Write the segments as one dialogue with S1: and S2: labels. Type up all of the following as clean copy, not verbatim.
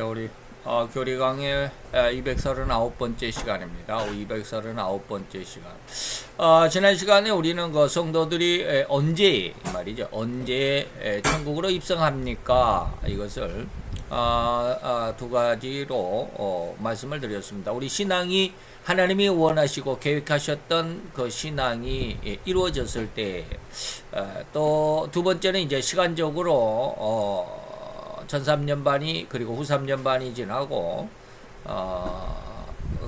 S1: 자, 우리 교리 강의 239번째 시간입니다. 239번째 시간. 지난 시간에 우리는 그 성도들이 언제 말이죠. 언제 천국으로 입성합니까? 이것을 두 가지로 말씀을 드렸습니다. 우리 신앙이 하나님이 원하시고 계획하셨던 그 신앙이 이루어졌을 때, 또 두 번째는 이제 시간적으로 1300년반이 그리고 후 3년반이 지나고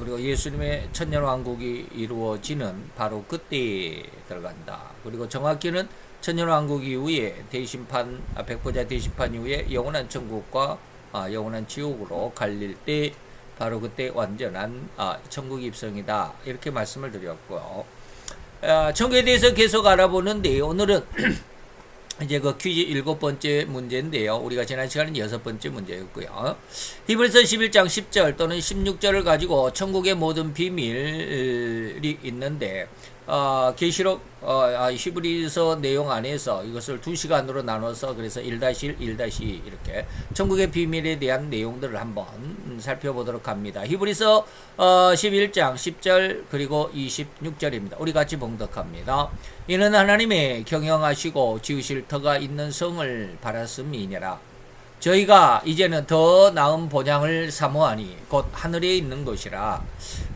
S1: 그리고 예수님의 천년왕국이 이루어지는 바로 그때에 들어간다. 그리고 정확히는 천년왕국 이후에 대심판, 백보자 대심판 이후에 영원한 천국과 영원한 지옥으로 갈릴 때 바로 그때 완전한 천국 입성이다. 이렇게 말씀을 드렸고요. 천국에 대해서 계속 알아보는데 오늘은 이제 그 퀴즈 7번째 문제인데요. 우리가 지난 시간은 6번째 문제였고요. 히브리서 11장 10절 또는 16절을 가지고 천국의 모든 비밀이 있는데 계시록 히브리서 내용 안에서 이것을 2시간으로 나눠서 그래서 1-1, 1-2 이렇게 천국의 비밀에 대한 내용들을 한번 살펴보도록 합니다. 히브리서 11장 10절 그리고 26절입니다. 우리 같이 봉독합니다. 이는 하나님의 경영하시고 지으실 터가 있는 성을 바랐음이니라. 저희가 이제는 더 나은 본향을 사모하니 곧 하늘에 있는 것이라.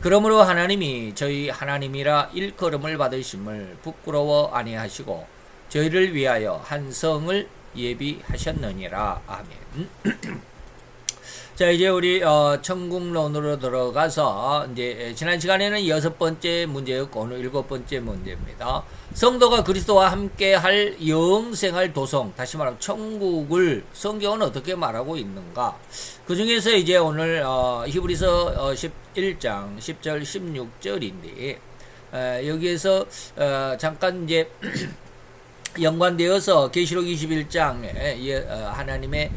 S1: 그러므로 하나님이 저희 하나님이라 일컬음을 받으심을 부끄러워 아니하시고 저희를 위하여 한 성을 예비하셨느니라. 아멘. 자, 이제 우리 천국론으로 들어가서 이제 지난 시간에는 6번째 문제였고 오늘 7번째 문제입니다. 성도가 그리스도와 함께 할 영생할 도성, 다시 말하면 천국을 성경은 어떻게 말하고 있는가? 그 중에서 이제 오늘 히브리서 11장 10절 16절인데 여기에서 잠깐 이제 연관되어서 계시록 21장에 하나님의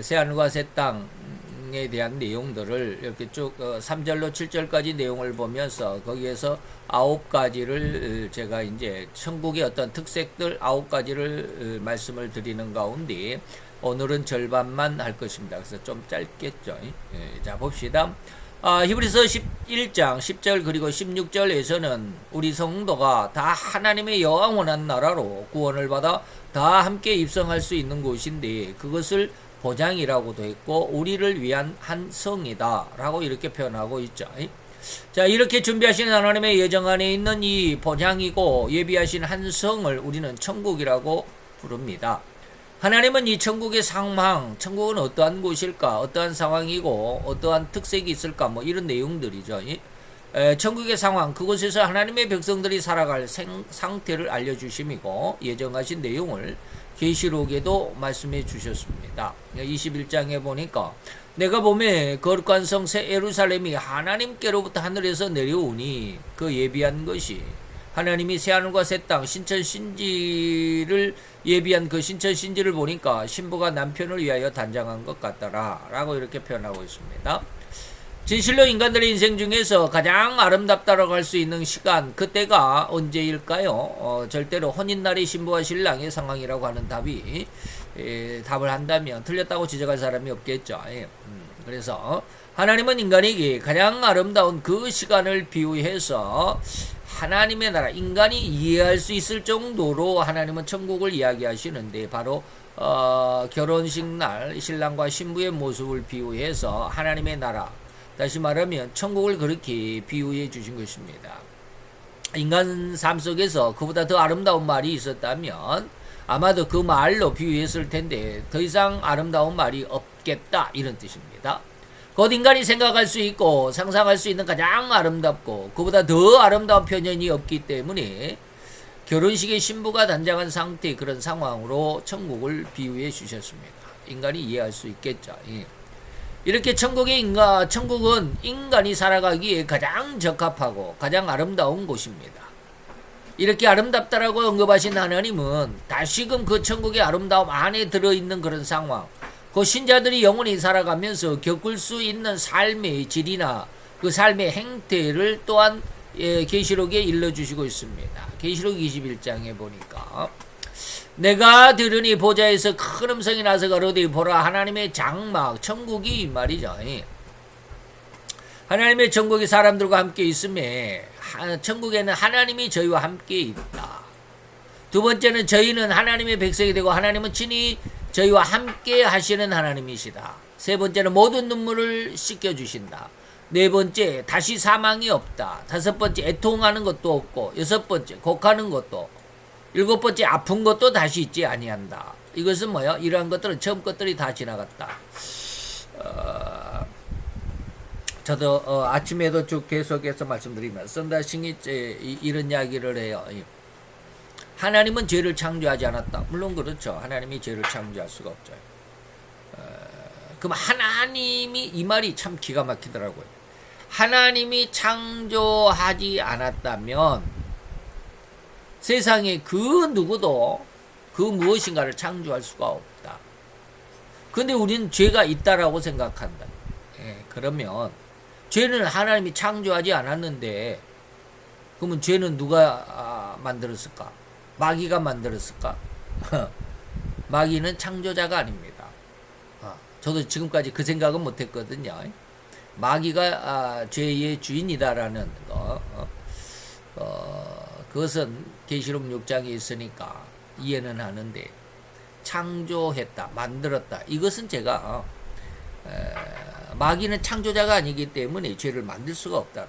S1: 새하늘과 새 땅에 대한 내용들을 이렇게 쭉 3절로 7절까지 내용을 보면서 거기에서 9가지를 제가 이제 천국의 어떤 특색들 9가지를 말씀을 드리는 가운데 오늘은 절반만 할 것입니다. 그래서 좀 짧겠죠. 자, 봅시다. 히브리서 11장 10절 그리고 16절에서는 우리 성도가 다 하나님의 영원한 나라로 구원을 받아 다 함께 입성할 수 있는 곳인데 그것을 보장이라고도 했고 우리를 위한 한 성이다 라고 이렇게 표현하고 있죠. 자, 이렇게 준비하신 하나님의 예정 안에 있는 이 보장이고 예비하신 한 성을 우리는 천국이라고 부릅니다. 하나님은 이 천국의 상황, 천국은 어떠한 곳일까, 어떠한 상황이고 어떠한 특색이 있을까, 뭐 이런 내용들이죠. 천국의 상황, 그곳에서 하나님의 백성들이 살아갈 상태를 알려주심이고 예정하신 내용을 계시록에도 말씀해 주셨습니다. 21장에 보니까 내가 보매 거룩한 성 새 예루살렘이 하나님께로부터 하늘에서 내려오니 그 예비한 것이 하나님이 새하늘과 새 땅 신천 신지를 예비한 그 신천 신지를 보니까 신부가 남편을 위하여 단장한 것 같더라 라고 이렇게 표현하고 있습니다. 진실로 인간들의 인생 중에서 가장 아름답다라고 할 수 있는 시간 그때가 언제일까요? 절대로 혼인날의 신부와 신랑의 상황이라고 하는 답을 한다면 틀렸다고 지적할 사람이 없겠죠. 그래서 하나님은 인간에게 가장 아름다운 그 시간을 비유해서 하나님의 나라, 인간이 이해할 수 있을 정도로 하나님은 천국을 이야기하시는데 바로 결혼식 날 신랑과 신부의 모습을 비유해서 하나님의 나라, 다시 말하면 천국을 그렇게 비유해 주신 것입니다. 인간 삶 속에서 그보다 더 아름다운 말이 있었다면 아마도 그 말로 비유했을 텐데 더 이상 아름다운 말이 없겠다 이런 뜻입니다. 곧 인간이 생각할 수 있고 상상할 수 있는 가장 아름답고 그보다 더 아름다운 표현이 없기 때문에 결혼식의 신부가 단장한 상태의 그런 상황으로 천국을 비유해 주셨습니다. 인간이 이해할 수 있겠죠. 이렇게 천국은 인간이 살아가기에 가장 적합하고 가장 아름다운 곳입니다. 이렇게 아름답다라고 언급하신 하나님은 다시금 그 천국의 아름다움 안에 들어있는 그런 상황, 그 신자들이 영원히 살아가면서 겪을 수 있는 삶의 질이나 그 삶의 행태를 또한 계시록에 일러주시고 있습니다. 계시록 21장에 보니까 내가 들으니 보좌에서 큰 음성이 나서 가로되 보라 하나님의 장막 천국이 이 말이죠. 하나님의 천국이 사람들과 함께 있음에 천국에는 하나님이 저희와 함께 있다. 두 번째는 저희는 하나님의 백성이 되고 하나님은 친히 저희와 함께 하시는 하나님이시다. 세 번째는 모든 눈물을 씻겨주신다. 네 번째 다시 사망이 없다. 다섯 번째 애통하는 것도 없고 여섯 번째 곡하는 것도 일곱 번째 아픈 것도 다시 있지 아니한다. 이것은 뭐야? 이러한 것들은 처음 것들이 다 지나갔다. 저도 아침에도 쭉 계속해서 말씀드리면 썬다싱이 이런 이야기를 해요. 하나님은 죄를 창조하지 않았다. 물론 그렇죠. 하나님이 죄를 창조할 수가 없죠. 그럼 하나님이 이 말이 참 기가 막히더라고요. 하나님이 창조하지 않았다면 세상에 그 누구도 그 무엇인가를 창조할 수가 없다. 근데 우리는 죄가 있다라고 생각한다. 그러면 죄는 하나님이 창조하지 않았는데 그러면 죄는 누가 만들었을까? 마귀가 만들었을까? 마귀는 창조자가 아닙니다. 저도 지금까지 그 생각은 못했거든요. 마귀가 죄의 주인이다라는 거, 그것은 계시록 6장에 있으니까 이해는 하는데 창조했다, 만들었다. 이것은 제가 마귀는 창조자가 아니기 때문에 죄를 만들 수가 없다.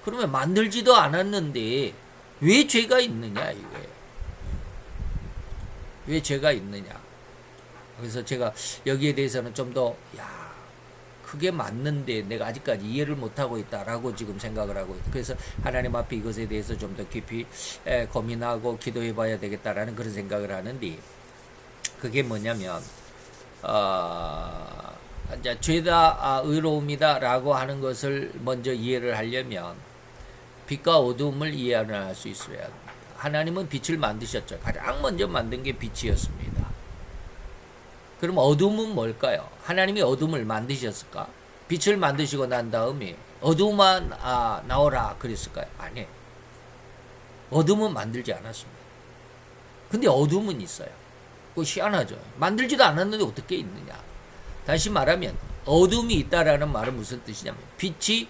S1: 그러면 만들지도 않았는데 왜 죄가 있느냐 이거예요. 왜 죄가 있느냐. 그래서 제가 여기에 대해서는 좀 더 그게 맞는데 내가 아직까지 이해를 못하고 있다라고 지금 생각을 하고 있다. 그래서 하나님 앞에 이것에 대해서 좀 더 깊이 고민하고 기도해 봐야 되겠다라는 그런 생각을 하는데 그게 뭐냐면 이제 죄다 의로움이다 라고 하는 것을 먼저 이해를 하려면 빛과 어두움을 이해할 수 있어야 합니다. 하나님은 빛을 만드셨죠. 가장 먼저 만든 게 빛이었습니다. 그럼 어둠은 뭘까요? 하나님이 어둠을 만드셨을까? 빛을 만드시고 난 다음에 어둠만 나오라 그랬을까요? 아니에요. 어둠은 만들지 않았습니다. 근데 어둠은 있어요. 그거 희한하죠. 만들지도 않았는데 어떻게 있느냐. 다시 말하면 어둠이 있다라는 말은 무슨 뜻이냐면 빛이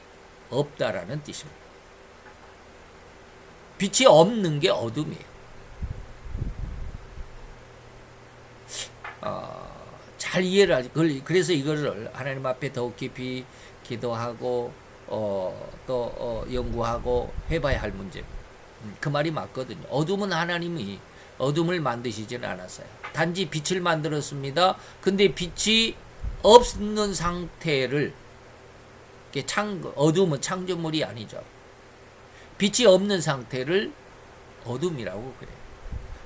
S1: 없다라는 뜻입니다. 빛이 없는 게 어둠이에요. 잘 이해를 하죠. 그래서 이거를 하나님 앞에 더욱 깊이 기도하고 또 연구하고 해봐야 할 문제입니다. 그 말이 맞거든요. 어둠은 하나님이 어둠을 만드시지는 않았어요. 단지 빛을 만들었습니다. 근데 빛이 없는 상태를 어둠은 창조물이 아니죠. 빛이 없는 상태를 어둠이라고 그래요.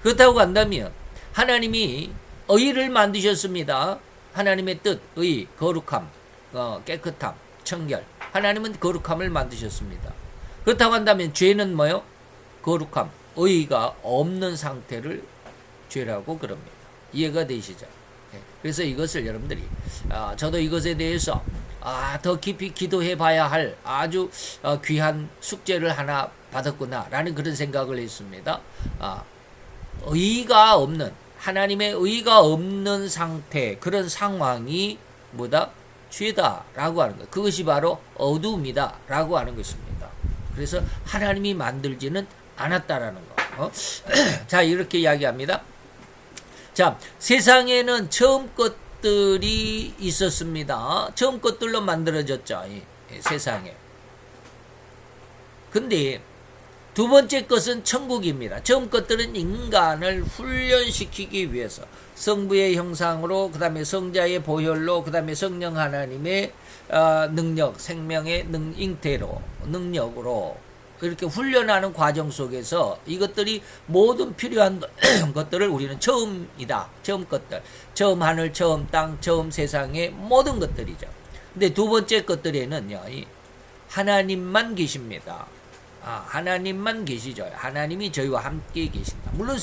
S1: 그렇다고 한다면 하나님이 의를 만드셨습니다. 하나님의 뜻, 의, 거룩함, 깨끗함, 청결. 하나님은 거룩함을 만드셨습니다. 그렇다고 한다면 죄는 뭐요? 거룩함, 의가 없는 상태를 죄라고 그럽니다. 이해가 되시죠? 그래서 이것을 여러분들이 저도 이것에 대해서 더 깊이 기도해 봐야 할 아주 귀한 숙제를 하나 받았구나 라는 그런 생각을 했습니다. 의가 없는 하나님의 의가 없는 상태 그런 상황이 뭐다? 죄다라고 하는 것. 그것이 바로 어둠이다라고 하는 것입니다. 그래서 하나님이 만들지는 않았다라는 거. 자 이렇게 이야기합니다. 자 세상에는 처음 것들이 있었습니다. 처음 것들로 만들어졌죠. 세상에. 근데 두 번째 것은 천국입니다. 처음 것들은 인간을 훈련시키기 위해서 성부의 형상으로 그 다음에 성자의 보혈로 그 다음에 성령 하나님의 능력 생명의 잉태로 능력으로 이렇게 훈련하는 과정 속에서 이것들이 모든 필요한 것들을 우리는 처음이다. 처음 것들. 처음 하늘, 처음 땅, 처음 세상의 모든 것들이죠. 근데 두 번째 것들에는요. 하나님만 계십니다. 하나님만 계시죠. 하나님이 저희와 함께 계신다. 물론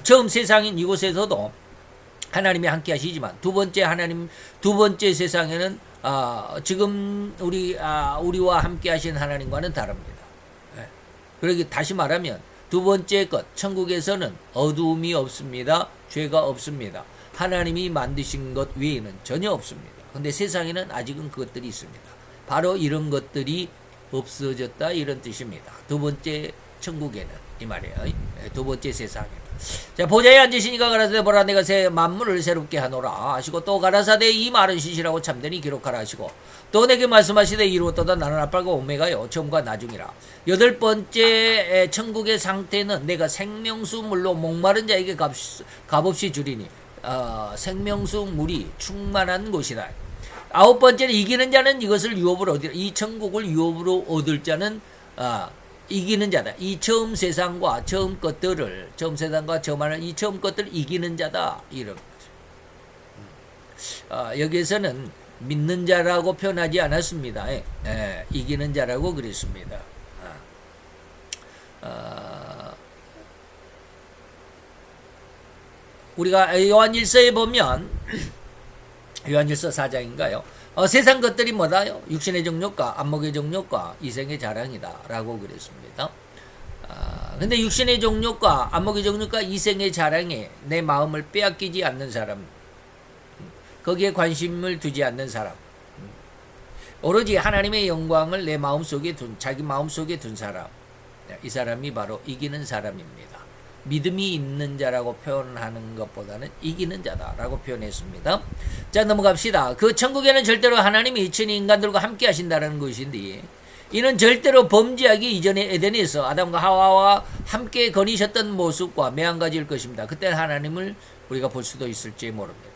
S1: 처음 세상인 이곳에서도 하나님이 함께 하시지만 두 번째 세상에는 지금 우리와 함께 하신 하나님과는 다릅니다. 그러기 다시 말하면 두 번째 것, 천국에서는 어두움이 없습니다. 죄가 없습니다. 하나님이 만드신 것 외에는 전혀 없습니다. 근데 세상에는 아직은 그것들이 있습니다. 바로 이런 것들이 없어졌다 이런 뜻입니다. 두 번째 천국에는 이 말이에요. 두 번째 세상에는. 자, 보좌에 앉으시니까 가라사대 보라 내가 새 만물을 새롭게 하노라 하시고 또 가라사대 이 말은 시시라고 참되니 기록하라 하시고 또 내게 말씀하시되 이루었도다 나는 알파고 오메가요 처음과 나중이라. 여덟 번째 천국의 상태는 내가 생명수 물로 목마른 자에게 값없이 주리니 생명수 물이 충만한 곳이다. 아홉 번째는 이기는 자는 이것을 유업으로 얻으리라. 이 천국을 유업으로 얻을 자는 이기는 자다. 이 처음 세상과 처음 것들을 처음 세상과 처음 하는 이 처음 것들을 이기는 자다. 이런 거죠. 여기에서는 믿는 자라고 표현하지 않았습니다. 이기는 자라고 그랬습니다. 우리가 요한일서에 보면 요한일서 4장인가요? 세상 것들이 뭐다요? 육신의 정욕과 안목의 정욕과 이생의 자랑이다 라고 그랬습니다. 근데 육신의 정욕과 안목의 정욕과 이생의 자랑에 내 마음을 빼앗기지 않는 사람, 거기에 관심을 두지 않는 사람, 오로지 하나님의 영광을 내 마음속에 자기 마음속에 둔 사람, 이 사람이 바로 이기는 사람입니다. 믿음이 있는 자라고 표현하는 것보다는 이기는 자다라고 표현했습니다. 자, 넘어갑시다. 그 천국에는 절대로 하나님이 친히 인간들과 함께 하신다는 것인데 이는 절대로 범죄하기 이전에 에덴에서 아담과 하와와 함께 거니셨던 모습과 매한가지일 것입니다. 그때는 하나님을 우리가 볼 수도 있을지 모릅니다.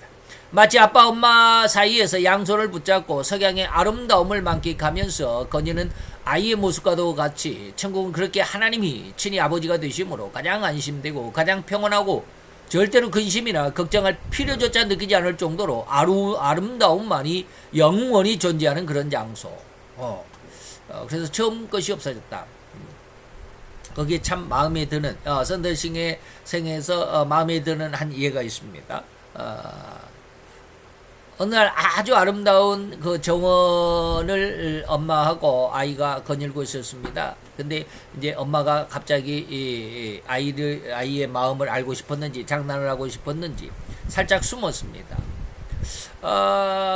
S1: 마치 아빠 엄마 사이에서 양손을 붙잡고 석양의 아름다움을 만끽하면서 거니는 아이의 모습과도 같이 천국은 그렇게 하나님이 친히 아버지가 되심으로 가장 안심되고 가장 평온하고 절대로 근심이나 걱정할 필요조차 느끼지 않을 정도로 아름다움만이 영원히 존재하는 그런 장소. 그래서 처음 것이 없어졌다. 거기에 참 마음에 드는 선더싱의 생에서 마음에 드는 한 예가 있습니다. 어느 날 아주 아름다운 그 정원을 엄마하고 아이가 거닐고 있었습니다. 근데 이제 엄마가 갑자기 이 아이의 마음을 알고 싶었는지 장난을 하고 싶었는지 살짝 숨었습니다.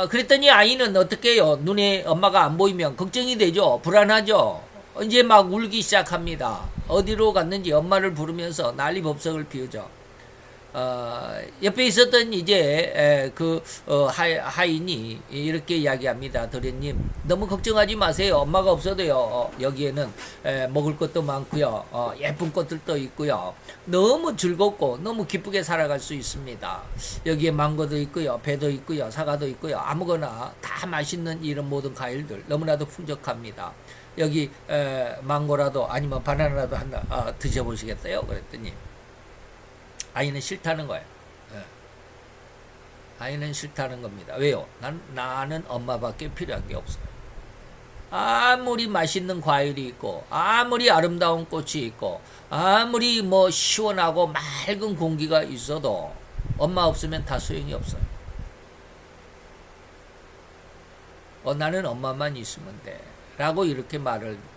S1: 그랬더니 아이는 어떻게 해요? 눈에 엄마가 안 보이면 걱정이 되죠. 불안하죠. 이제 막 울기 시작합니다. 어디로 갔는지 엄마를 부르면서 난리법석을 피우죠. 옆에 있었던 이제 하인이 이렇게 이야기합니다. 도련님, 너무 걱정하지 마세요. 엄마가 없어도요 여기에는 먹을 것도 많고요, 예쁜 것들도 있고요, 너무 즐겁고 너무 기쁘게 살아갈 수 있습니다. 여기에 망고도 있고요, 배도 있고요, 사과도 있고요, 아무거나 다 맛있는 이런 모든 과일들 너무나도 풍족합니다. 여기 망고라도 아니면 바나나라도 하나 드셔보시겠어요? 그랬더니 아이는 싫다는 거예요. 아이는 싫다는 겁니다. 왜요? 나는 엄마밖에 필요한 게 없어요. 아무리 맛있는 과일이 있고, 아무리 아름다운 꽃이 있고, 아무리 뭐 시원하고 맑은 공기가 있어도 엄마 없으면 다 소용이 없어요. 나는 엄마만 있으면 돼. 라고 이렇게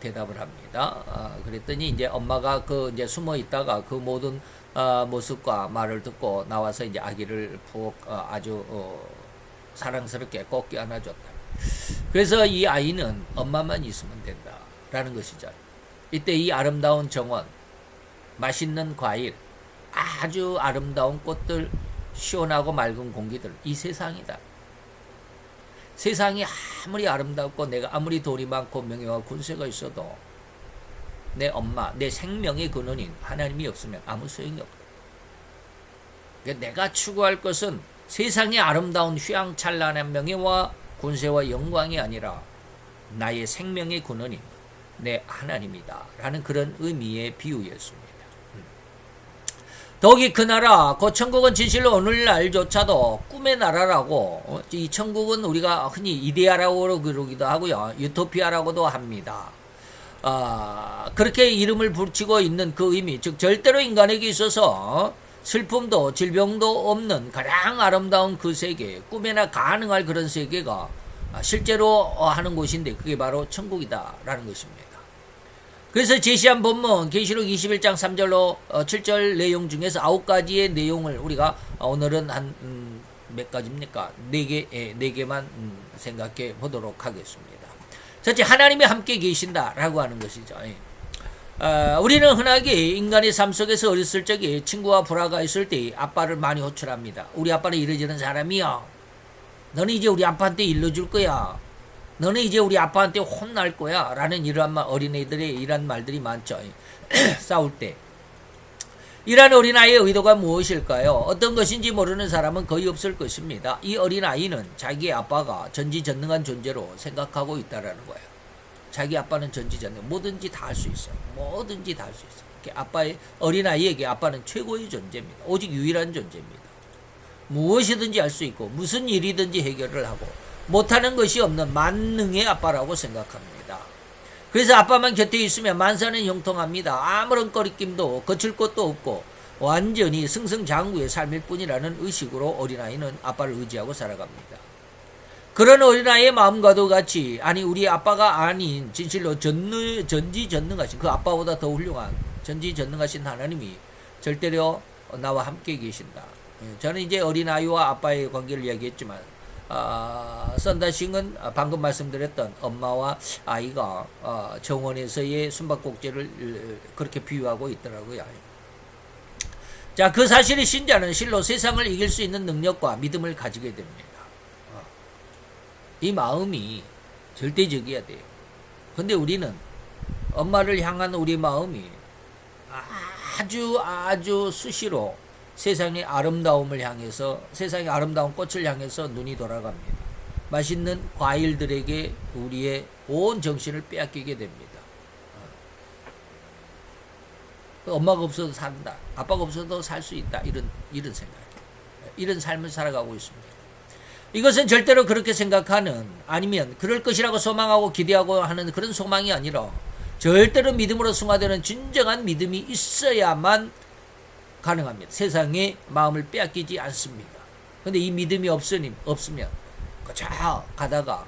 S1: 대답을 합니다. 그랬더니 이제 엄마가 이제 숨어 있다가 그 모든 모습과 말을 듣고 나와서 이제 아기를 푹 아주 사랑스럽게 꼭 껴안아줬다. 그래서 이 아이는 엄마만 있으면 된다라는 것이죠. 이때 이 아름다운 정원, 맛있는 과일, 아주 아름다운 꽃들, 시원하고 맑은 공기들, 이 세상이다. 세상이 아무리 아름답고 내가 아무리 돈이 많고 명예와 군세가 있어도 내 엄마, 내 생명의 근원인 하나님이 없으면 아무 소용이 없다. 그러니까 내가 추구할 것은 세상의 아름다운 휘황찬란한 명예와 군세와 영광이 아니라 나의 생명의 근원인 내 하나님이다 라는 그런 의미의 비유였습니다. 더욱이 그 나라 그 천국은 진실로 오늘날조차도 꿈의 나라라고, 이 천국은 우리가 흔히 이데아라고 그러기도 하고요, 유토피아라고도 합니다. 그렇게 이름을 붙이고 있는 그 의미, 즉 절대로 인간에게 있어서 슬픔도 질병도 없는 가장 아름다운 그 세계, 꿈에나 가능할 그런 세계가 실제로 하는 곳인데 그게 바로 천국이다 라는 것입니다. 그래서 제시한 본문 계시록 21장 3절로 7절 내용 중에서 9가지의 내용을 우리가 오늘은 한 몇 가지입니까? 4개만 생각해 보도록 하겠습니다. 첫째, 하나님이 함께 계신다라고 하는 것이죠. 우리는 흔하게 인간의 삶 속에서 어렸을 적에 친구와 불화가 있을 때 아빠를 많이 호출합니다. 우리 아빠는 이러저런 사람이야. 너는 이제 우리 아빠한테 일러줄 거야. 너는 이제 우리 아빠한테 혼날 거야. 라는 이러한 어린애들의 이런 말들이 많죠. 싸울 때. 이러한 어린아이의 의도가 무엇일까요? 어떤 것인지 모르는 사람은 거의 없을 것입니다. 이 어린아이는 자기의 아빠가 전지전능한 존재로 생각하고 있다라는 거예요. 자기 아빠는 전지전능, 뭐든지 다 할 수 있어. 뭐든지 다 할 수 있어. 어린아이에게 아빠는 최고의 존재입니다. 오직 유일한 존재입니다. 무엇이든지 할 수 있고 무슨 일이든지 해결을 하고 못하는 것이 없는 만능의 아빠라고 생각합니다. 그래서 아빠만 곁에 있으면 만사는 형통합니다. 아무런 꺼리낌도 거칠 것도 없고 완전히 승승장구의 삶일 뿐이라는 의식으로 어린아이는 아빠를 의지하고 살아갑니다. 그런 어린아이의 마음과도 같이 아니 우리 아빠가 아닌 진실로 전지전능하신 그 아빠보다 더 훌륭한 전지전능하신 하나님이 절대로 나와 함께 계신다. 저는 이제 어린아이와 아빠의 관계를 이야기했지만 썬다싱은 방금 말씀드렸던 엄마와 아이가 정원에서의 숨바꼭질을 그렇게 비유하고 있더라고요. 자, 그 사실이 신자는 실로 세상을 이길 수 있는 능력과 믿음을 가지게 됩니다. 이 마음이 절대적이어야 돼요. 근데 우리는 엄마를 향한 우리 마음이 아주 수시로 세상의 아름다움을 향해서 세상의 아름다운 꽃을 향해서 눈이 돌아갑니다. 맛있는 과일들에게 우리의 온 정신을 빼앗기게 됩니다. 엄마가 없어도 산다. 아빠가 없어도 살 수 있다. 이런 생각. 이런 삶을 살아가고 있습니다. 이것은 절대로 그렇게 생각하는 아니면 그럴 것이라고 소망하고 기대하고 하는 그런 소망이 아니라 절대로 믿음으로 승화되는 진정한 믿음이 있어야만 가능합니다. 세상에 마음을 빼앗기지 않습니다. 근데 이 믿음이 없으면 그저 가다가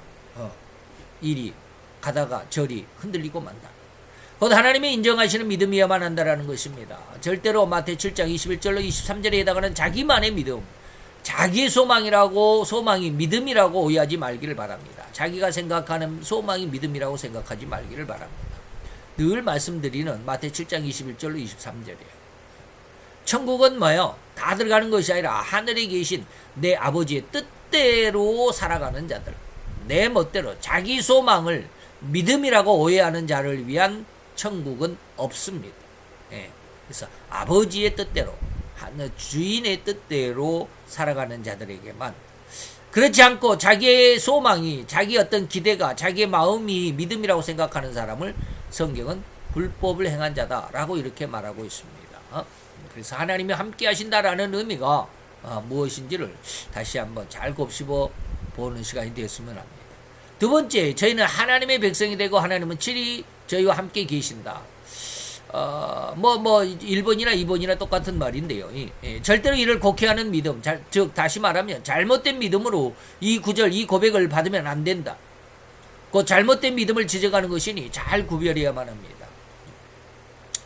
S1: 이리 가다가 저리 흔들리고 만다. 곧 하나님이 인정하시는 믿음이어야만 한다라는 것입니다. 절대로 마태 7장 21절로 23절에 해당하는 자기만의 믿음, 자기의 소망이 믿음이라고 오해하지 말기를 바랍니다. 자기가 생각하는 소망이 믿음이라고 생각하지 말기를 바랍니다. 늘 말씀드리는 마태 7장 21절로 23절이에요. 천국은 뭐요? 다 들어가는 것이 아니라 하늘에 계신 내 아버지의 뜻대로 살아가는 자들, 내 멋대로 자기 소망을 믿음이라고 오해하는 자를 위한 천국은 없습니다. 그래서 아버지의 뜻대로 하늘 주인의 뜻대로 살아가는 자들에게만, 그렇지 않고 자기의 소망이, 자기 어떤 기대가, 자기의 마음이 믿음이라고 생각하는 사람을 성경은 불법을 행한 자다라고 이렇게 말하고 있습니다. 그래서 하나님이 함께 하신다라는 의미가 무엇인지를 다시 한번 잘 곱씹어 보는 시간이 되었으면 합니다. 두 번째, 저희는 하나님의 백성이 되고 하나님은 친히 저희와 함께 계신다. 1번이나 2번이나 똑같은 말인데요. 절대로 이를 곡해하는 믿음, 즉 다시 말하면 잘못된 믿음으로 이 구절, 이 고백을 받으면 안 된다. 그 잘못된 믿음을 지적하는 것이니 잘 구별해야만 합니다.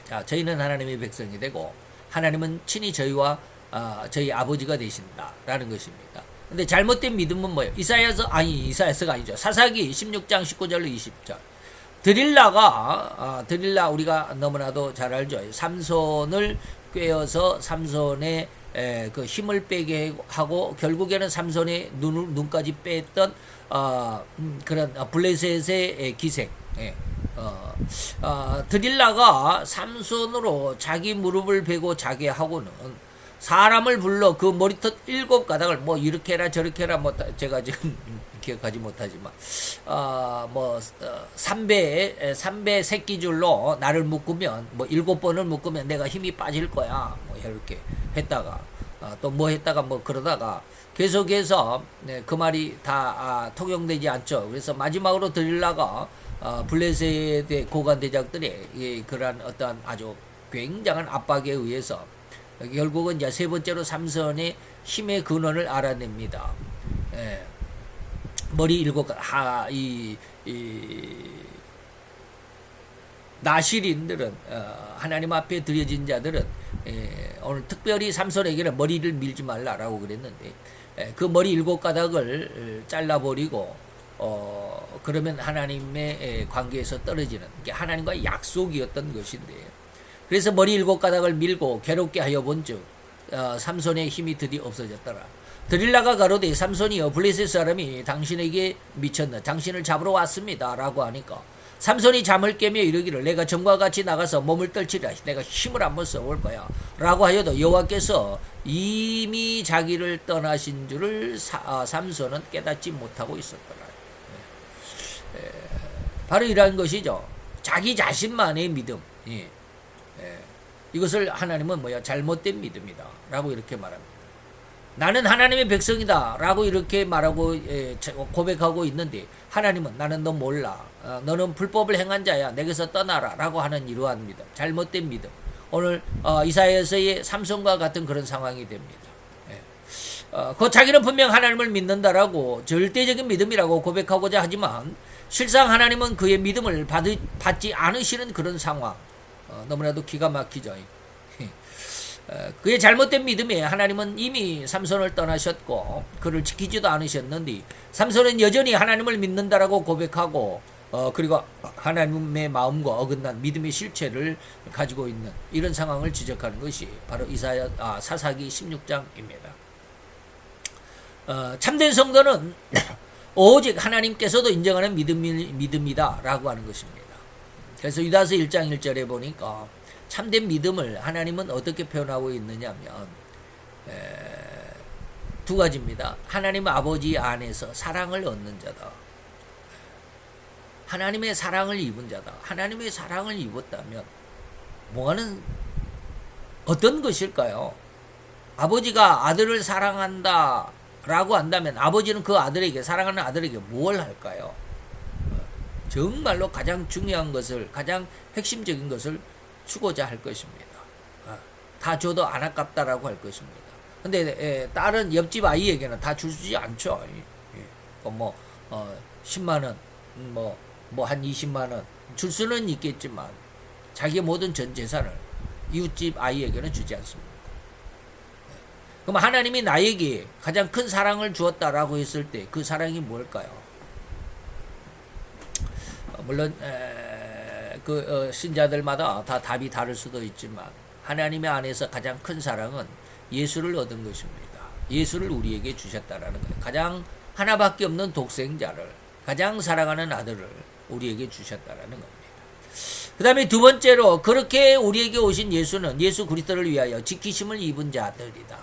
S1: 자, 저희는 하나님의 백성이 되고 하나님은 친히 저희와 저희 아버지가 되신다라는 것입니다. 근데 잘못된 믿음은 뭐예요? 이사야서가 아니죠. 사사기 16장 19절로 20절. 드릴라 우리가 너무나도 잘 알죠. 삼손을 꿰어서 삼손의 그 힘을 빼게 하고 결국에는 삼손의 눈까지 뺐던 그런 블레셋의 기생. 드릴라가 삼손으로 자기 무릎을 베고 자게 하고는 사람을 불러 그 머리털 7가닥을 뭐 이렇게 해라 저렇게 해라 뭐 제가 지금 기억하지 못하지만 3배 새끼줄로 나를 묶으면 뭐 7번을 묶으면 내가 힘이 빠질 거야 뭐 이렇게 했다가 또 뭐 했다가 뭐 그러다가 계속해서 그 말이 다 통용되지 않죠. 그래서 마지막으로 드릴라가 블레셋의 고관 대장들의 그러한 어떤 아주 굉장한 압박에 의해서 결국은 이제 세 번째로 삼손의 힘의 근원을 알아냅니다. 머리 7가닥, 나실인들은 하나님 앞에 드려진 자들은 오늘 특별히 삼손에게는 머리를 밀지 말라라고 그랬는데 그 머리 7가닥을 잘라버리고 그러면 하나님의 관계에서 떨어지는 게 하나님과의 약속이었던 것인데 그래서 머리 7가닥을 밀고 괴롭게 하여 본즉 삼손의 힘이 드디어 없어졌더라. 드릴라가 가로되 삼손이여 블레셋 사람이 당신에게 미쳤나 당신을 잡으러 왔습니다 라고 하니까 삼손이 잠을 깨며 이르기를 내가 전과 같이 나가서 몸을 떨치리라 내가 힘을 한번 써볼 거야 라고 하여도 여호와께서 이미 자기를 떠나신 줄을 삼손은 깨닫지 못하고 있었더라. 바로 이러한 것이죠. 자기 자신만의 믿음. 이것을 하나님은 잘못된 믿음이다 라고 이렇게 말합니다. 나는 하나님의 백성이다 라고 이렇게 말하고 고백하고 있는데 하나님은 나는 너 몰라 너는 불법을 행한 자야 내게서 떠나라 라고 하는 이러한 믿음, 잘못된 믿음. 오늘 이사야서의 삼손과 같은 그런 상황이 됩니다. 그 자기는 분명 하나님을 믿는다라고 절대적인 믿음이라고 고백하고자 하지만 실상 하나님은 그의 믿음을 받지 않으시는 그런 상황. 너무나도 기가 막히죠. 그의 잘못된 믿음에 하나님은 이미 삼손을 떠나셨고 그를 지키지도 않으셨는데 삼손은 여전히 하나님을 믿는다라고 고백하고 그리고 하나님의 마음과 어긋난 믿음의 실체를 가지고 있는 이런 상황을 지적하는 것이 바로 사사기 16장입니다. 참된 성도는 오직 하나님께서도 인정하는 믿음이다 라고 하는 것입니다. 그래서 유다서 1장 1절에 보니까 참된 믿음을 하나님은 어떻게 표현하고 있느냐면 두 가지입니다. 하나님 아버지 안에서 사랑을 얻는 자다. 하나님의 사랑을 입은 자다. 하나님의 사랑을 입었다면 뭐하는 어떤 것일까요? 아버지가 아들을 사랑한다 라고 한다면 아버지는 그 아들에게 사랑하는 아들에게 뭘 할까요? 정말로 가장 중요한 것을 가장 핵심적인 것을 주고자 할 것입니다. 다 줘도 안 아깝다라고 할 것입니다. 근데 다른 옆집 아이에게는 다 주지 않죠. 10만 원, 한 20만 원 줄 수는 있겠지만 자기의 모든 전 재산을 이웃집 아이에게는 주지 않습니다. 그럼 하나님이 나에게 가장 큰 사랑을 주었다라고 했을 때 그 사랑이 뭘까요? 물론 신자들마다 다 답이 다를 수도 있지만 하나님의 안에서 가장 큰 사랑은 예수를 얻은 것입니다. 예수를 우리에게 주셨다라는 거예요. 가장 하나밖에 없는 독생자를 가장 사랑하는 아들을 우리에게 주셨다라는 겁니다. 그 다음에 두 번째로 그렇게 우리에게 오신 예수는 예수 그리스도를 위하여 지키심을 입은 자들이다.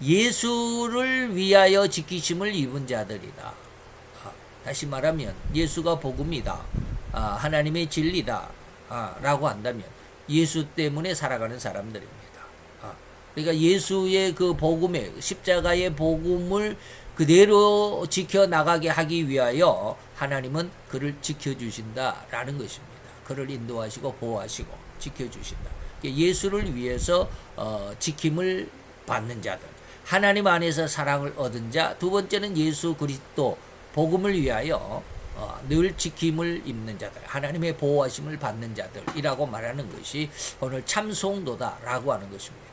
S1: 예수를 위하여 지키심을 입은 자들이다. 다시 말하면 예수가 복음이다. 하나님의 진리다. 라고 한다면 예수 때문에 살아가는 사람들입니다. 그러니까 예수의 그 복음의 십자가의 복음을 그대로 지켜나가게 하기 위하여 하나님은 그를 지켜주신다라는 것입니다. 그를 인도하시고 보호하시고 지켜주신다. 예수를 위해서 지킴을 받는 자들, 하나님 안에서 사랑을 얻은 자, 두 번째는 예수 그리스도 복음을 위하여 늘 지킴을 입는 자들, 하나님의 보호하심을 받는 자들이라고 말하는 것이 오늘 참 성도다라고 하는 것입니다.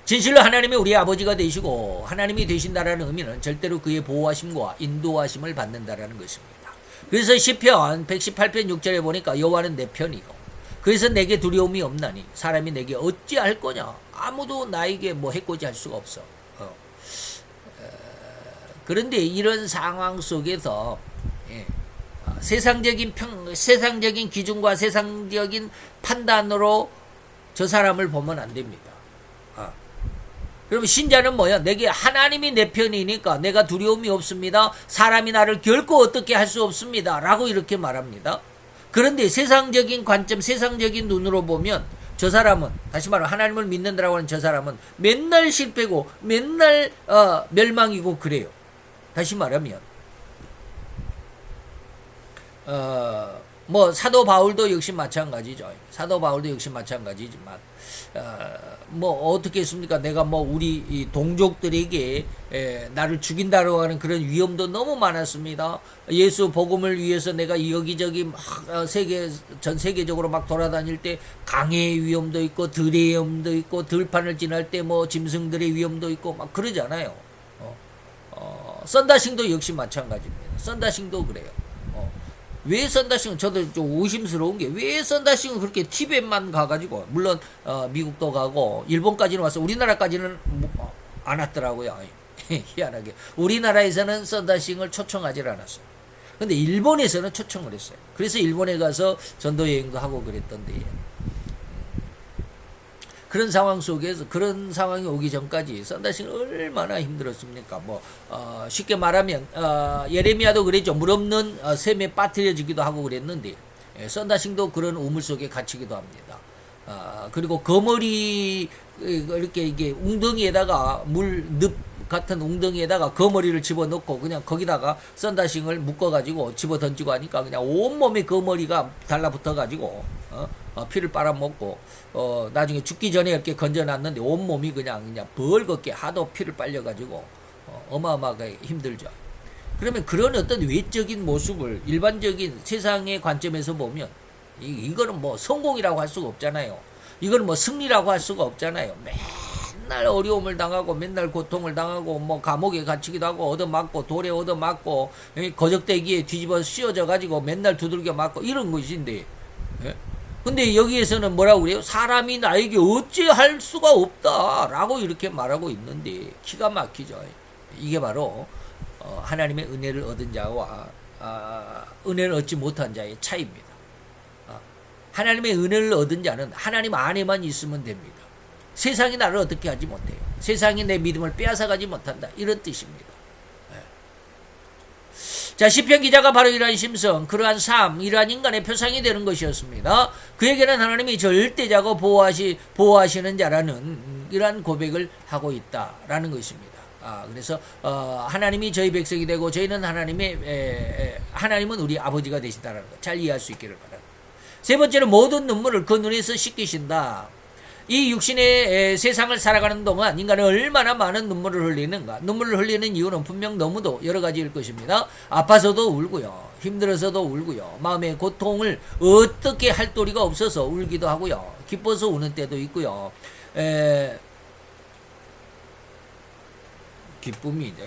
S1: 진실로 하나님이 우리의 아버지가 되시고 하나님이 되신다라는 의미는 절대로 그의 보호하심과 인도하심을 받는다라는 것입니다. 그래서 시편 118편 6절에 보니까 여호와는 내 편이고 그래서 내게 두려움이 없나니 사람이 내게 어찌할 거냐. 아무도 나에게 해코지 할 수가 없어. 그런데 이런 상황 속에서 세상적인 기준과 세상적인 판단으로 저 사람을 보면 안 됩니다. 그럼 신자는 뭐야? 내게 하나님이 내 편이니까 내가 두려움이 없습니다. 사람이 나를 결코 어떻게 할 수 없습니다. 라고 이렇게 말합니다. 그런데 세상적인 관점, 세상적인 눈으로 보면 저 사람은, 다시 말하면 하나님을 믿는다라고 하는 저 사람은 맨날 실패고 맨날 멸망이고 그래요. 다시 말하면 뭐 사도 바울도 역시 마찬가지죠. 사도 바울도 역시 마찬가지지만 뭐 어떻게 했습니까? 내가 뭐 우리 이 동족들에게 나를 죽인다고 하는 그런 위험도 너무 많았습니다. 예수 복음을 위해서 내가 여기저기 막 전 세계적으로 막 돌아다닐 때 강의 위험도 있고 들의 위험도 있고 들판을 지날 때 뭐 짐승들의 위험도 있고 막 그러잖아요. 썬다싱도 역시 마찬가지입니다. 썬다싱도 그래요. 왜 썬다싱은 저도 좀 의심스러운 게 왜 썬다싱은 그렇게 티벳만 가가지고 물론 미국도 가고 일본까지는 와서 우리나라까지는 안 왔더라고요. 희한하게 우리나라에서는 썬다싱을 초청하지 않았어요. 근데 일본에서는 초청을 했어요. 그래서 일본에 가서 전도 여행도 하고 그랬던데 그런 상황 속에서 그런 상황이 오기 전까지 썬다싱은 얼마나 힘들었습니까? 뭐 쉽게 말하면 예레미야도 그랬죠. 물 없는 샘에 빠뜨려지기도 하고 그랬는데 썬다싱도 그런 우물 속에 갇히기도 합니다. 그리고 거머리 이렇게 이게 웅덩이에다가 물 늪 같은 웅덩이에다가 거머리를 집어넣고 그냥 거기다가 썬다싱을 묶어가지고 집어 던지고 하니까 그냥 온몸에 거머리가 달라붙어가지고 피를 빨아먹고 나중에 죽기 전에 이렇게 건져놨는데 온몸이 그냥 벌겋게 하도 피를 빨려가지고 어마어마하게 힘들죠. 그러면 그런 어떤 외적인 모습을 일반적인 세상의 관점에서 보면 이거는 뭐 성공이라고 할 수가 없잖아요. 이거는 뭐 승리라고 할 수가 없잖아요. 맨날 어려움을 당하고 맨날 고통을 당하고 뭐 감옥에 갇히기도 하고 얻어맞고 돌에 얻어맞고 거적대기에 뒤집어 씌워져 가지고 맨날 두들겨 맞고 이런 것인데 근데 여기에서는 뭐라고 그래요? 사람이 나에게 어찌할 수가 없다라고 이렇게 말하고 있는데 기가 막히죠. 이게 바로 하나님의 은혜를 얻은 자와 은혜를 얻지 못한 자의 차이입니다. 하나님의 은혜를 얻은 자는 하나님 안에만 있으면 됩니다. 세상이 나를 어떻게 하지 못해요. 세상이 내 믿음을 빼앗아가지 못한다. 이런 뜻입니다. 자, 시편 기자가 바로 이러한 심성, 그러한 삶, 이러한 인간의 표상이 되는 것이었습니다. 그에게는 하나님이 절대자고 보호하시는 자라는 이러한 고백을 하고 있다라는 것입니다. 그래서 하나님이 저희 백성이 되고 저희는 하나님은 우리 아버지가 되신다라는 것, 잘 이해할 수 있기를 바랍니다. 세 번째로 모든 눈물을 그 눈에서 씻기신다. 이 육신의 세상을 살아가는 동안 인간은 얼마나 많은 눈물을 흘리는가. 눈물을 흘리는 이유는 분명 너무도 여러 가지일 것입니다. 아파서도 울고요. 힘들어서도 울고요. 마음의 고통을 어떻게 할 도리가 없어서 울기도 하고요. 기뻐서 우는 때도 있고요. 기쁨이죠.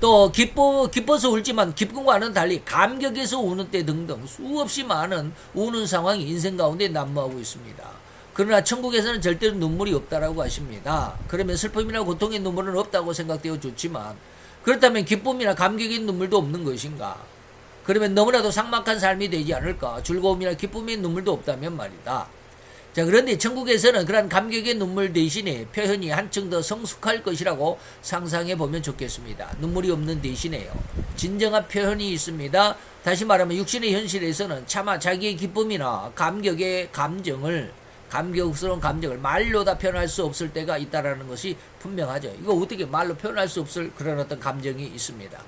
S1: 또 기뻐서 울지만 기쁨과는 달리 감격에서 우는 때 등등 수없이 많은 우는 상황이 인생 가운데 난무하고 있습니다. 그러나 천국에서는 절대로 눈물이 없다라고 하십니다. 그러면 슬픔이나 고통의 눈물은 없다고 생각되어 좋지만 그렇다면 기쁨이나 감격의 눈물도 없는 것인가? 그러면 너무나도 삭막한 삶이 되지 않을까? 즐거움이나 기쁨의 눈물도 없다면 말이다. 자, 그런데 천국에서는 그런 감격의 눈물 대신에 표현이 한층 더 성숙할 것이라고 상상해 보면 좋겠습니다. 눈물이 없는 대신에요. 진정한 표현이 있습니다. 다시 말하면 육신의 현실에서는 차마 자기의 기쁨이나 감격스러운 감정을 말로 다 표현할 수 없을 때가 있다라는 것이 분명하죠. 이거 어떻게 말로 표현할 수 없을 그런 어떤 감정이 있습니다.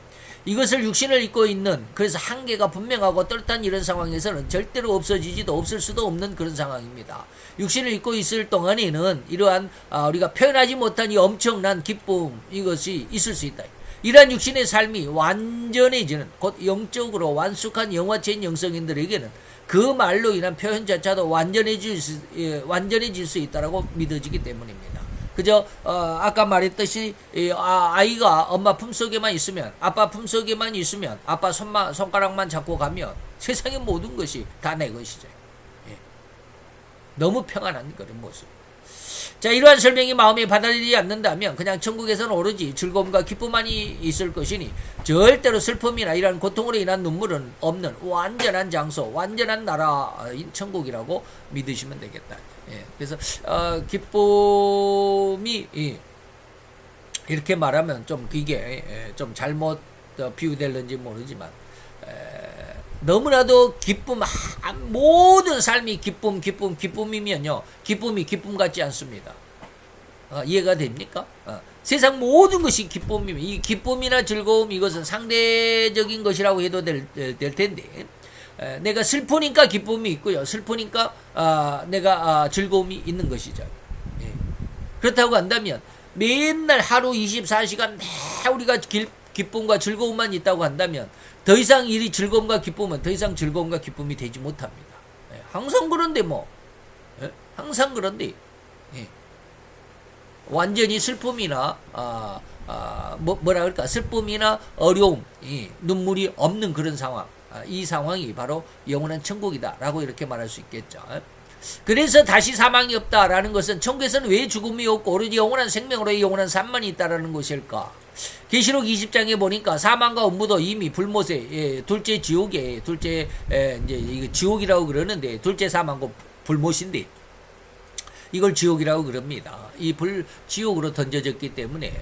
S1: 이것을 육신을 입고 있는 그래서 한계가 분명하고 뚜렷한 이런 상황에서는 절대로 없어지지도 없을 수도 없는 그런 상황입니다. 육신을 입고 있을 동안에는 이러한 우리가 표현하지 못한 이 엄청난 기쁨 이것이 있을 수 있다. 이러한 육신의 삶이 완전해지는 곧 영적으로 완숙한 영화체인 영성인들에게는 그 말로 인한 표현조차도 완전해질 수 있다라고 믿어지기 때문입니다. 그저 아까 말했듯이 아이가 엄마 품속에만 있으면 아빠 품속에만 있으면 아빠 손가락만 잡고 가면 세상의 모든 것이 다 내 것이죠. 너무 평안한 그런 모습. 자, 이러한 설명이 마음에 받아들이지 않는다면 그냥 천국에서는 오로지 즐거움과 기쁨만이 있을 것이니 절대로 슬픔이나 이러한 고통으로 인한 눈물은 없는 완전한 장소, 완전한 나라인 천국이라고 믿으시면 되겠다. 그래서 기쁨이 이렇게 말하면 좀 그게 좀 잘못 비유될는지 모르지만 너무나도 모든 삶이 기쁨이면요. 기쁨이 기쁨 같지 않습니다. 이해가 됩니까? 세상 모든 것이 기쁨이면 이 기쁨이나 즐거움 이것은 상대적인 것이라고 해도 될 텐데 내가 슬프니까 기쁨이 있고요. 슬프니까 내가 즐거움이 있는 것이죠. 예. 그렇다고 한다면 맨날 하루 24시간 다 우리가 기쁨과 즐거움만 있다고 한다면 더 이상 일이 즐거움과 기쁨은 더 이상 즐거움과 기쁨이 되지 못합니다. 예. 항상 그런데 뭐 항상 그런데 완전히 슬픔이나 뭐라 그럴까 슬픔이나 어려움, 눈물이 없는 그런 상황, 이 상황이 바로 영원한 천국이다라고 이렇게 말할 수 있겠죠. 그래서 다시 사망이 없다라는 것은 천국에서는 왜 죽음이 없고 오로지 영원한 생명으로의 영원한 삶만 있다라는 것일까? 계시록 20장에 보니까 사망과 음부도 이미 불못에 둘째 지옥에 둘째 이제 이거 지옥이라고 그러는데 둘째 사망과 불못인데 이걸 지옥이라고 그럽니다. 이 지옥으로 던져졌기 때문에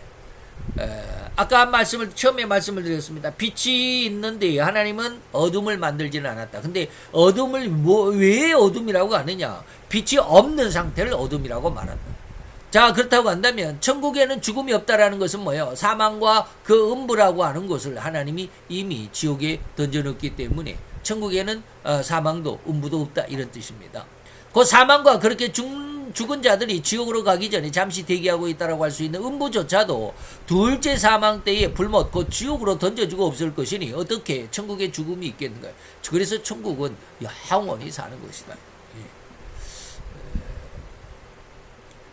S1: 아까 처음에 말씀을 드렸습니다. 빛이 있는데 하나님은 어둠을 만들지는 않았다. 근데 어둠을 왜 어둠이라고 하느냐? 빛이 없는 상태를 어둠이라고 말한다. 자, 그렇다고 한다면 천국에는 죽음이 없다라는 것은 뭐예요? 사망과 그 음부라고 하는 것을 하나님이 이미 지옥에 던져놓기 때문에 천국에는 사망도 음부도 없다 이런 뜻입니다. 그 사망과 그렇게 죽은 자들이 지옥으로 가기 전에 잠시 대기하고 있다라고 할 수 있는 음부조차도 둘째 사망 때에 불못 그 지옥으로 던져주고 없을 것이니 어떻게 천국에 죽음이 있겠는가? 그래서 천국은 영원히 사는 것이다.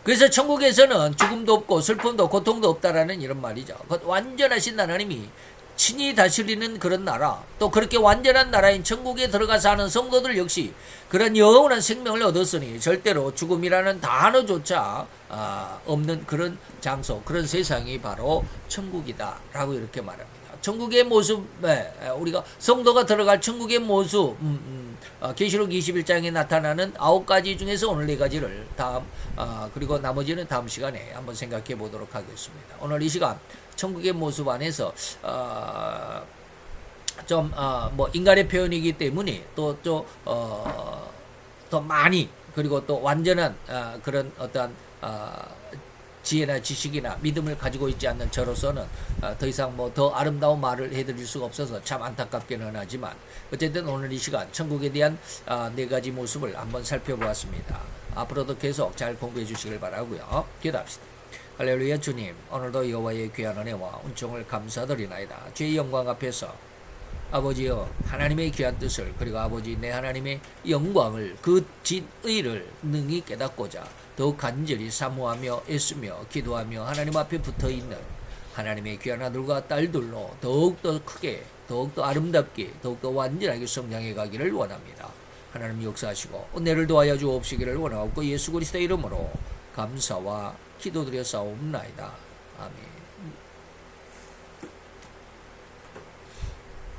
S1: 그래서 천국에서는 죽음도 없고 슬픔도 고통도 없다라는 이런 말이죠. 완전하신 하나님이 친히 다스리는 그런 나라, 또 그렇게 완전한 나라인 천국에 들어가 사는 성도들 역시 그런 영원한 생명을 얻었으니 절대로 죽음이라는 단어조차 없는 그런 장소, 그런 세상이 바로 천국이다라고 이렇게 말합니다. 천국의 모습, 우리가 성도가 들어갈 천국의 모습, 계시록 21장에 나타나는 9가지 중에서 오늘 4가지를 그리고 나머지는 다음 시간에 한번 생각해 보도록 하겠습니다. 오늘 이 시간 천국의 모습 안에서 뭐 인간의 표현이기 때문에 또 많이 그리고 또 완전한 그런 어떠한 지혜나 지식이나 믿음을 가지고 있지 않는 저로서는 더 이상 뭐 더 아름다운 말을 해드릴 수가 없어서 참 안타깝기는 하지만 어쨌든 오늘 이 시간 천국에 대한 4가지 모습을 한번 살펴보았습니다. 앞으로도 계속 잘 공부해 주시길 바라고요. 기도합시다. 할렐루야. 주님, 오늘도 여호와의 귀한 은혜와 은총을 감사드리나이다. 주의 영광 앞에서 아버지여 하나님의 귀한 뜻을 그리고 아버지 내 하나님의 영광을 그 진의를 능히 깨닫고자 더욱 간절히 사모하며 애쓰며 기도하며 하나님 앞에 붙어있는 하나님의 귀한 아들과 딸들로 더욱더 크게 더욱더 아름답게 더욱더 완전하게 성장해 가기를 원합니다. 하나님 역사하시고 은혜를 도하여 주옵시기를 원하옵고 예수 그리스도의 이름으로 감사와 기도드려 싸움나이다. 아멘.